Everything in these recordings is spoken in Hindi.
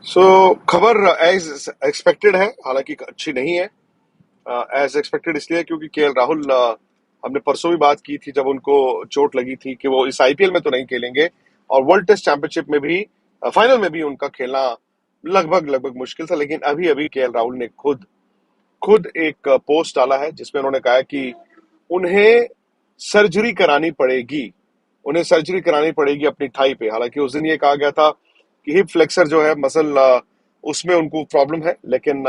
सो खबर एज एक्सपेक्टेड है, हालांकि अच्छी नहीं है। एज एक्सपेक्टेड इसलिए क्योंकि केएल राहुल, हमने परसों भी बात की थी जब उनको चोट लगी थी कि वो इस आईपीएल में तो नहीं खेलेंगे, और वर्ल्ड टेस्ट चैंपियनशिप में भी फाइनल में भी उनका खेलना लगभग लगभग मुश्किल था। लेकिन अभी अभी केएल राहुल ने खुद खुद एक पोस्ट डाला है जिसमें उन्होंने कहा है कि उन्हें सर्जरी करानी पड़ेगी, उन्हें सर्जरी करानी पड़ेगी अपनी थाई पे। हालांकि उस दिन ये कहा गया था कि हिप फ्लेक्सर जो है मसल, उसमें उनको प्रॉब्लम है, लेकिन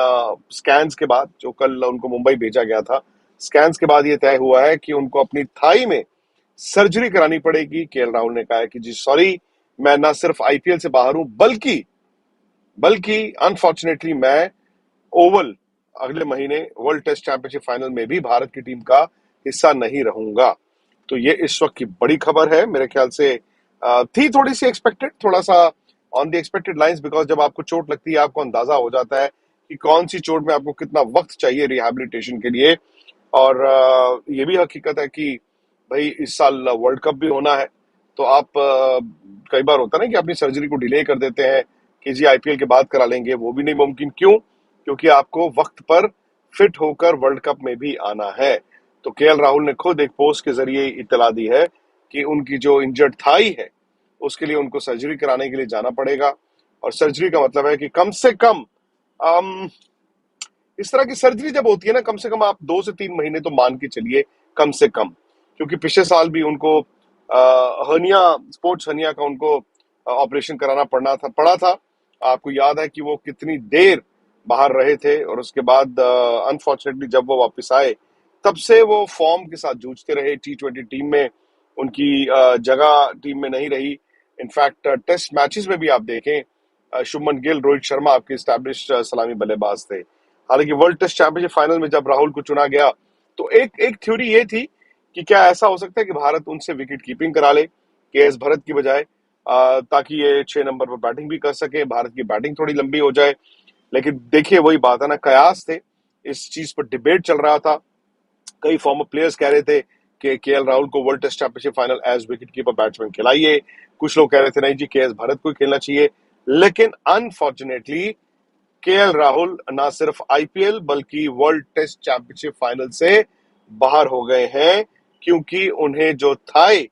स्कैन्स के बाद, जो कल उनको मुंबई भेजा गया था, स्कैन्स के बाद ये तय हुआ है कि उनको अपनी थाई में सर्जरी करानी पड़ेगी। केएल राहुल ने कहा है कि जी सॉरी, मैं ना सिर्फ आईपीएल से बाहर हूं, बल्कि बल्कि अनफॉर्चुनेटली मैं ओवल अगले महीने वर्ल्ड टेस्ट चैंपियनशिप फाइनल में भी भारत की टीम का हिस्सा नहीं रहूंगा। तो ये इस वक्त की बड़ी खबर है, मेरे ख्याल से थी थोड़ी सी एक्सपेक्टेड, थोड़ा सा on the expected lines, because जब आपको चोट लगती है आपको अंदाजा हो जाता है कि कौन सी चोट में आपको कितना वक्त चाहिए रिहैबिलिटेशन के लिए। और ये भी हकीकत है कि भाई इस साल वर्ल्ड कप भी होना है, तो आप कई बार होता है ना कि अपनी सर्जरी को डिले कर देते हैं कि जी आईपीएल के बाद करा लेंगे, वो भी नहीं मुमकिन। क्यों? क्योंकि आपको वक्त पर फिट होकर वर्ल्ड कप में भी आना है। तो केएल राहुल ने खुद एक पोस्ट के जरिए इत्तला दी है कि उनकी जो इंजर्ड थाई है उसके लिए उनको सर्जरी कराने के लिए जाना पड़ेगा। और सर्जरी का मतलब है कि कम से कम, अम, इस तरह की सर्जरी जब होती है ना, कम से कम आप 2 से 3 महीने तो मान के चलिए, कम से कम। क्योंकि पिछले साल भी उनको हर्निया, स्पोर्ट्स हर्निया का उनको ऑपरेशन कराना पड़ा था। आपको याद है कि वो कितनी देर बाहर रहे थे, और उसके बाद अनफॉर्चुनेटली जब वो वापस आए तब से वो फॉर्म के साथ जूझते रहे। T20 टीम में उनकी जगह टीम में नहीं रही। इनफैक्ट टेस्ट मैचेस में भी आप देखें, शुभमन गिल, रोहित शर्मा आपके स्टैब्लिश्ड सलामी बल्लेबाज थे। हालांकि वर्ल्ड टेस्ट चैंपियनशिप फाइनल में जब राहुल को चुना गया तो एक एक थ्योरी ये थी कि क्या ऐसा हो सकता है कि भारत उनसे विकेट कीपिंग करा ले केएस भरत की बजाय, ताकि ये 6 नंबर पर बैटिंग भी कर सके, भारत की बैटिंग थोड़ी लंबी हो जाए। लेकिन देखिए वही बात है ना, कयास थे, इस चीज पर डिबेट चल रहा था। कई फॉर्मर प्लेयर्स कह रहे थे कि केएल राहुल को world test championship final as wicket keeper batsman खिलाइए। कुछ लोग कह रहे थे नहीं जी, केएस भरत को खेलना चाहिए। लेकिन अनफॉर्चुनेटली केएल राहुल ना सिर्फ आईपीएल बल्कि वर्ल्ड टेस्ट चैंपियनशिप फाइनल से बाहर हो गए हैं, क्योंकि उन्हें जो थाई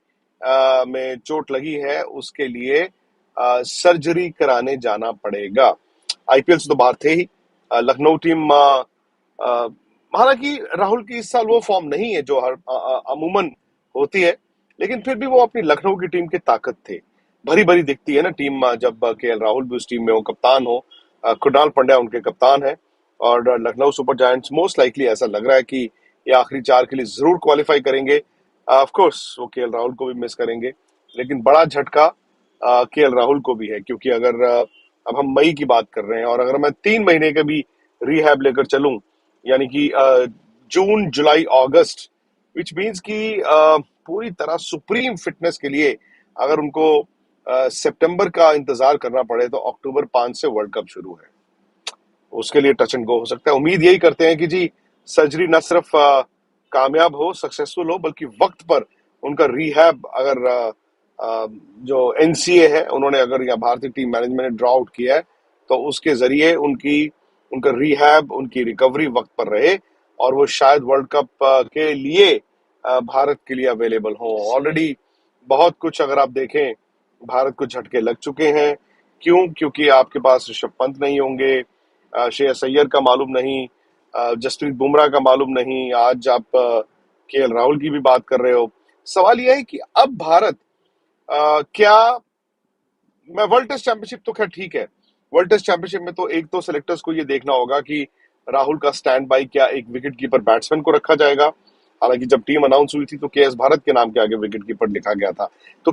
में चोट लगी है उसके लिए सर्जरी कराने जाना पड़ेगा। आईपीएल से तो बाहर थे ही। लखनऊ टीम, हालांकि राहुल की इस साल वो फॉर्म नहीं है जो अमूमन होती है, लेकिन फिर भी वो अपनी लखनऊ की टीम की ताकत थे। भरी भरी दिखती है ना टीम, जब केएल राहुल भी उस टीम में हो, कप्तान हो। कृणाल पंड्या उनके कप्तान है, और Lucknow super giants most likely ऐसा लग रहा है कि ये आखिरी 4 के लिए जरूर क्वालिफाई करेंगे। ऑफ कोर्स वो केएल राहुल को भी मिस करेंगे, लेकिन बड़ा झटका केएल राहुल को भी है, क्योंकि अगर अब हम मई की बात कर रहे हैं और अगर मैं 3 महीने का भी रिहैब लेकर चलूं, यानी कि जून जुलाई अगस्त, विच मीन्स कि पूरी तरह सुप्रीम फिटनेस के लिए अगर उनको सितंबर का इंतजार करना पड़े तो अक्टूबर 5 से वर्ल्ड कप शुरू है। उसके लिए टच एंड गो हो सकता है। उम्मीद यही करते हैं कि जी सर्जरी न सिर्फ कामयाब हो, सक्सेसफुल हो, बल्कि वक्त पर उनका रिहैब, अगर जो एनसीए है उन्होंने, अगर या भारतीय टीम मैनेजमेंट ने ड्रॉ आउट किया है, तो उसके जरिए उनका रिहैब, उनकी रिकवरी वक्त पर रहे, और वो शायद वर्ल्ड कप के लिए भारत के लिए अवेलेबल हो। ऑलरेडी बहुत कुछ अगर आप देखें, भारत को झटके लग चुके हैं। क्यों? क्योंकि आपके पास ऋषभ पंत नहीं होंगे, श्रेयस अय्यर का मालूम नहीं, जसप्रीत बुमराह का मालूम नहीं, आज आप केएल राहुल की भी बात कर रहे हो। सवाल यह है कि अब भारत क्या, मैं वर्ल्ड टेस्ट चैंपियनशिप तो खैर ठीक है, वर्ल्ड टेस्ट चैंपियनशिप में तो एक तो सिलेक्टर्स को ये देखना होगा कि राहुल का स्टैंड बाई क्या एक विकेट कीपर बैट्समैन को रखा जाएगा। हालांकि जब टीम अनाउंस हुई थी तो केएस भारत के नाम के आगे विकेट कीपर लिखा गया था। तो